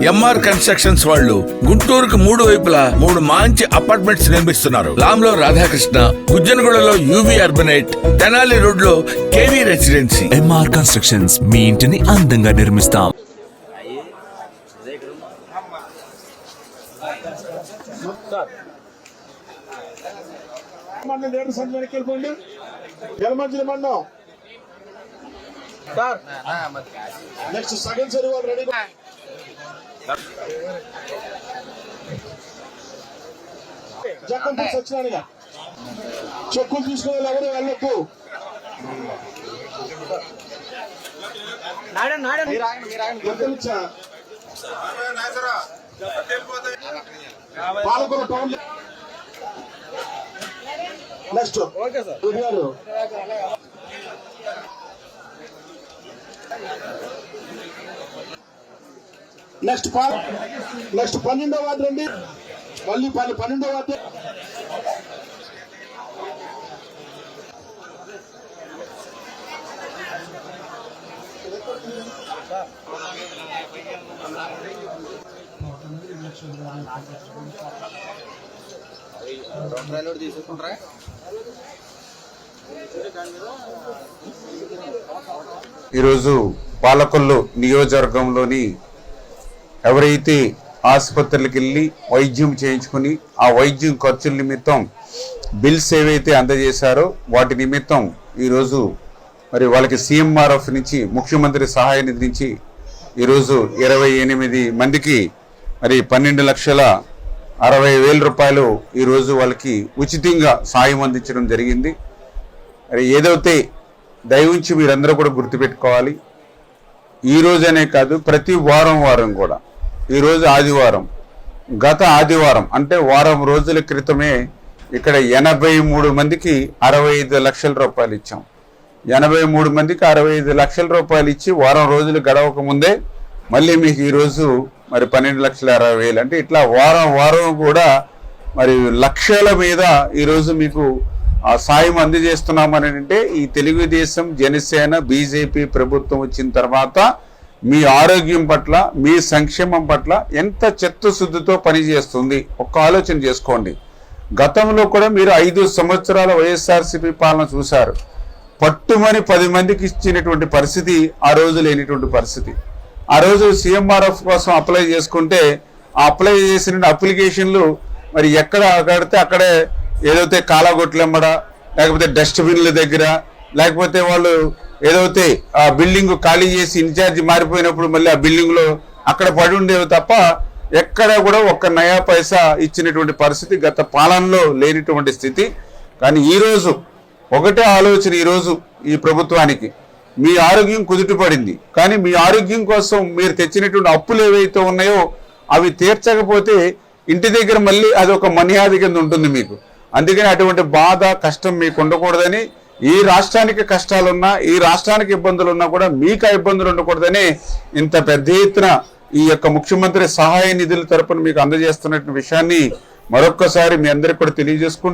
MR constructions వాళ్ళు గుంటూరుకు 3 వైపులా 3 మంచి అపార్ట్మెంట్స్ నిర్మిస్తున్నారు. లాంలో రాధాకృష్ణ, గుజ్జనగూడలో యువి అర్బనైట్, తెనాలి రోడ్ లో కేవీ రెసిడెన్సీ. ఎంఆర్ కన్స్ట్రక్షన్స్, మీ ఇంటిని అందంగా నిర్మిస్తాం. నెక్స్ట్ సెకండ్ సరి వాళ్ళు రెడీ. జక్కంపూడి సత్యనారాయణ చెక్కులు తీసుకునే ఎవరు వెళ్ళొద్దు. పాలకొల టౌన్. నెక్స్ట్ నెక్స్ట్ 12వ వార్డు రండి. మళ్ళీ 12వ వార్డు. ఈరోజు పాలకొల్లు నియోజకవర్గంలోని ఎవరైతే ఆసుపత్రులకు వెళ్ళి వైద్యం చేయించుకుని ఆ వైద్యం ఖర్చుల నిమిత్తం బిల్స్ ఏవైతే అందజేశారో వాటి నిమిత్తం ఈరోజు మరి వాళ్ళకి సీఎంఆర్ఎఫ్ నుంచి, ముఖ్యమంత్రి సహాయ నిధి నుంచి ఈరోజు 28 మందికి మరి 12,60,000 రూపాయలు ఈరోజు వాళ్ళకి ఉచితంగా సాయం అందించడం జరిగింది. మరి ఏదైతే దయవుంచి మీరందరూ కూడా గుర్తుపెట్టుకోవాలి, ఈ రోజనే కాదు ప్రతి వారం కూడా, ఈరోజు ఆదివారం, గత ఆదివారం అంటే వారం రోజుల క్రితమే ఇక్కడ 83 మందికి 65 లక్షల రూపాయలు ఇచ్చాం. 83 మందికి 65 లక్షల రూపాయలు ఇచ్చి వారం రోజులు గడవక ముందే మళ్ళీ మీకు ఈరోజు మరి 12,60,000 అంటే ఇట్లా వారం కూడా మరి లక్షల మీద ఈరోజు మీకు ఆ సాయం అందజేస్తున్నామని అంటే ఈ తెలుగుదేశం, జనసేన, బీజేపీ ప్రభుత్వం వచ్చిన తర్వాత మీ ఆరోగ్యం పట్ల, మీ సంక్షేమం పట్ల ఎంత చిత్తశుద్ధితో పనిచేస్తుంది ఒక్క ఆలోచన చేసుకోండి. గతంలో కూడా మీరు 5 సంవత్సరాల వైఎస్ఆర్సీపీ పాలన చూశారు. పట్టుమని 10 మందికి ఇచ్చినటువంటి పరిస్థితి ఆ రోజు లేనిటువంటి పరిస్థితి. ఆ రోజు సీఎంఆర్ఎఫ్ కోసం అప్లై చేసుకుంటే ఆ అప్లై చేసిన అప్లికేషన్లు మరి ఎక్కడ కడితే అక్కడే ఏదైతే కాలాగొట్లెమ్మడ, లేకపోతే డస్ట్బిన్ల దగ్గర, లేకపోతే వాళ్ళు ఏదైతే ఆ బిల్డింగ్ ఖాళీ చేసి ఇన్ఛార్జి మారిపోయినప్పుడు మళ్ళీ ఆ బిల్డింగ్లో అక్కడ పడి ఉండేవి తప్ప ఎక్కడ కూడా ఒక్క నయా పైసా ఇచ్చినటువంటి పరిస్థితి గత పాలనలో లేనిటువంటి స్థితి. కానీ ఈరోజు ఒకటే ఆలోచన, ఈరోజు ఈ ప్రభుత్వానికి మీ ఆరోగ్యం కుదుటపడింది, కానీ మీ ఆరోగ్యం కోసం మీరు తెచ్చినటువంటి అప్పులు ఏవైతే ఉన్నాయో అవి తీర్చకపోతే ఇంటి దగ్గర మళ్ళీ అది ఒక మర్యాద కింద ఉంటుంది మీకు. అందుకని అటువంటి బాధ, కష్టం మీకు ఉండకూడదని, ఈ రాష్ట్రానికి కష్టాలున్నా, ఈ రాష్ట్రానికి ఇబ్బందులు ఉన్నా కూడా మీకు ఆ ఇబ్బందులు ఉండకూడదని ఇంత పెద్ద ఎత్తున ఈ యొక్క ముఖ్యమంత్రి సహాయ నిధుల తరపున మీకు అందజేస్తున్న విషయాన్ని మరొక్కసారి మీ అందరికీ కూడా తెలియజేసుకుంటూ